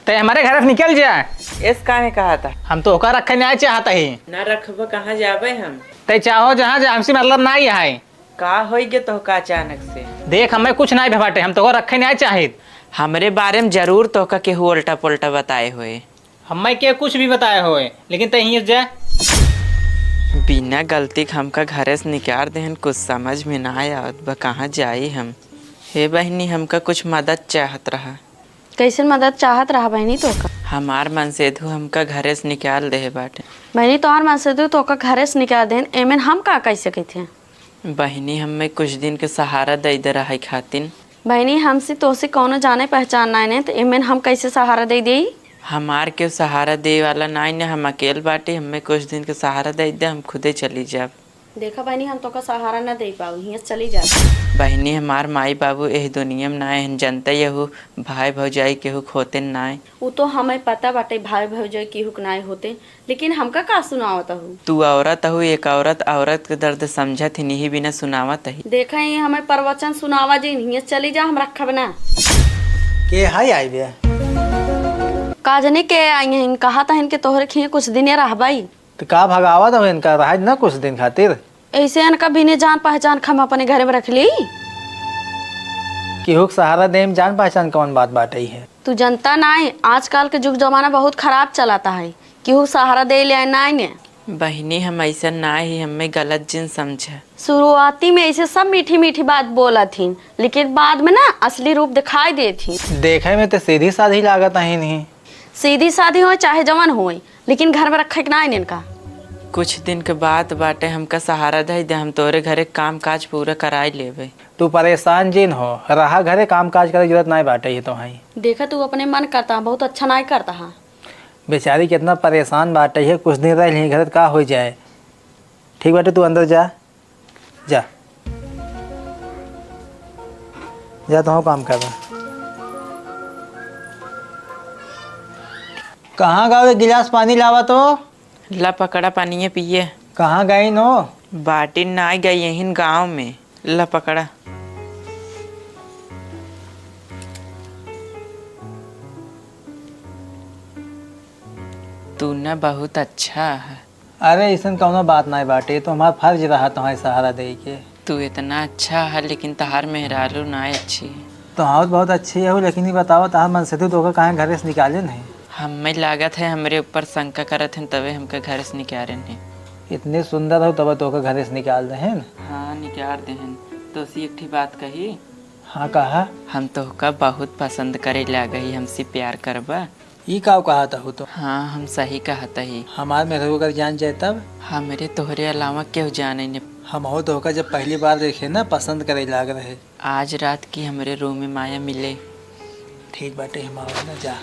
ते हमारे घर से निकल जा। इस काहे कहा था? हम तो होकर रखे नहीं चाहता ही। ना रखब कहाँ जाबे हम? ते चाहो जहाँ जा, हमसे मतलब नहीं है। का हो गए तो का अचानक से? देख हमें कुछ नहीं भबाटे, हम तो रखे नहीं चाहिए। हमरे बारे में जरूर तो का केहू उल्टा पुल्टा बताए हुए। हमें के कुछ भी बताए हुए, लेकिन ते यहीं जा। बिना गलती के हमका घरे से निकाल देहन, कुछ समझ में ना आवत बा कहाँ जाई हम। हे बहनी, हमका कुछ मदद चाहत रहा। कैसे मदद चाहत रहा बहनी तो का? हमार मन से तू हमका घरे से निकाल दे बाटे। बहनी तोहर मन से तो का घरे से निकाल देन, एमन हम का कह सकते हैं? बहनी, हमें कुछ दिन के सहारा दे दे रहा खातिन। बहनी हमसे तोसे कौनो जाने पहचान नहीं तो एमन हम कैसे सहारा दे दे? हमार के सहारा दे वाला नहीं ने, हम अकेले बाटे। हमें कुछ दिन के सहारा दे दे, हम खुदे चली जाब। देखा बहनी, हम तो का सहारा न दे पाऊ, यहाँ चली जा। बहनी, हमार माई बाबू एह दुनिया में ना है, जनता यहू भाई भौजाई केहू खोते ना। वो तो हमें पता बाटे भाई भौजाई केहू के नाय होते, लेकिन हमका का सुनावत हूँ? तू औरत हूँ, एक औरत के दर्द समझत ही नहीं बिना सुनावत ही। देखा ही हमें प्रवचन सुनावा जी, यहाँ चली जा, हम रखब ना। के हाय आई बे? काजनी के आई हैं, कहा था इनके तोहरे खिए कुछ दिन रहबाई। तो का भगावा दो इनका रहा ना कुछ दिन खातिर। ऐसे इनका बिने जान पहचान हम अपने घर में रख ली। केहू के सहारा दे में जान पहचान कौन बात बाटे है? तू जनता नाई, आजकल के जुग जमाना बहुत खराब चलाता है, केहू सहारा दे ले नाई ने। बहनी, हम ऐसा ना ही, हमें गलत जिन समझा। शुरुआती में ऐसे सब मीठी मीठी बात बोला थी, लेकिन बाद में ना असली रूप दिखाई दे थी। देखे में तो सीधी साधी लागत ही नहीं। सीधी सादी हो चाहे जवान हो, लेकिन घर में रखे के ना इनका। कुछ दिन के बाद बाटे हमका सहारा दे दे, हम तोरे घरे काम काज पूरा कराई लेबे। तू परेशान जिन हो रहा, घरे काम काज करे जरूरत नहीं बाटे ये तो है। देखा तू अपने मन करता, बहुत अच्छा नहीं करता है। बेचारी कितना परेशान बाटे है, कुछ दिन रह घर का हो जाए। ठीक बाटे, तू अंदर जा जा जा, तो काम कर रहा। कहाँ गाँव एक गिलास पानी लावा तो। ला पकड़ा, पानी पिए। कहाँ गई नो? बाटी ना गई यहीं गाँव में। ला पकड़ा। तू ना बहुत अच्छा है। अरे ऐसा कौनो बात नहीं बाटे, तो हमारा फर्ज रहा तुम्हारे सहारा दे के। तू इतना अच्छा है, लेकिन तहार मेहरारू ना अच्छी। तो हाँ बहुत अच्छी है, लेकिन ये बताओ तहार मन से तो कहाँ घरे से निकाले नहीं? हमें लागत है हमरे ऊपर शंका करत हैं, तबे हमका घर से निकाले नहीं। इतने सुंदर हो तब तो घरे से निकाल दे हैं। हाँ, निकाल दे हैं। तो सी एक ठी बात कही। हाँ कहा। हम तो का बहुत पसंद करे लागही, हमसे प्यार करबा। ये का कहा था हो तो? हाँ, हम सही कहता ही। हमार में होकर जान जाए तब। हमरे तोहरे अलावा क्यों जाने ने। हम हो तो होकर जब पहली बार देखे ना, पसंद करे लाग रहे। आज रात की हमरे रूम में माया मिले। ठीक बाटे, हम आओ ना जा।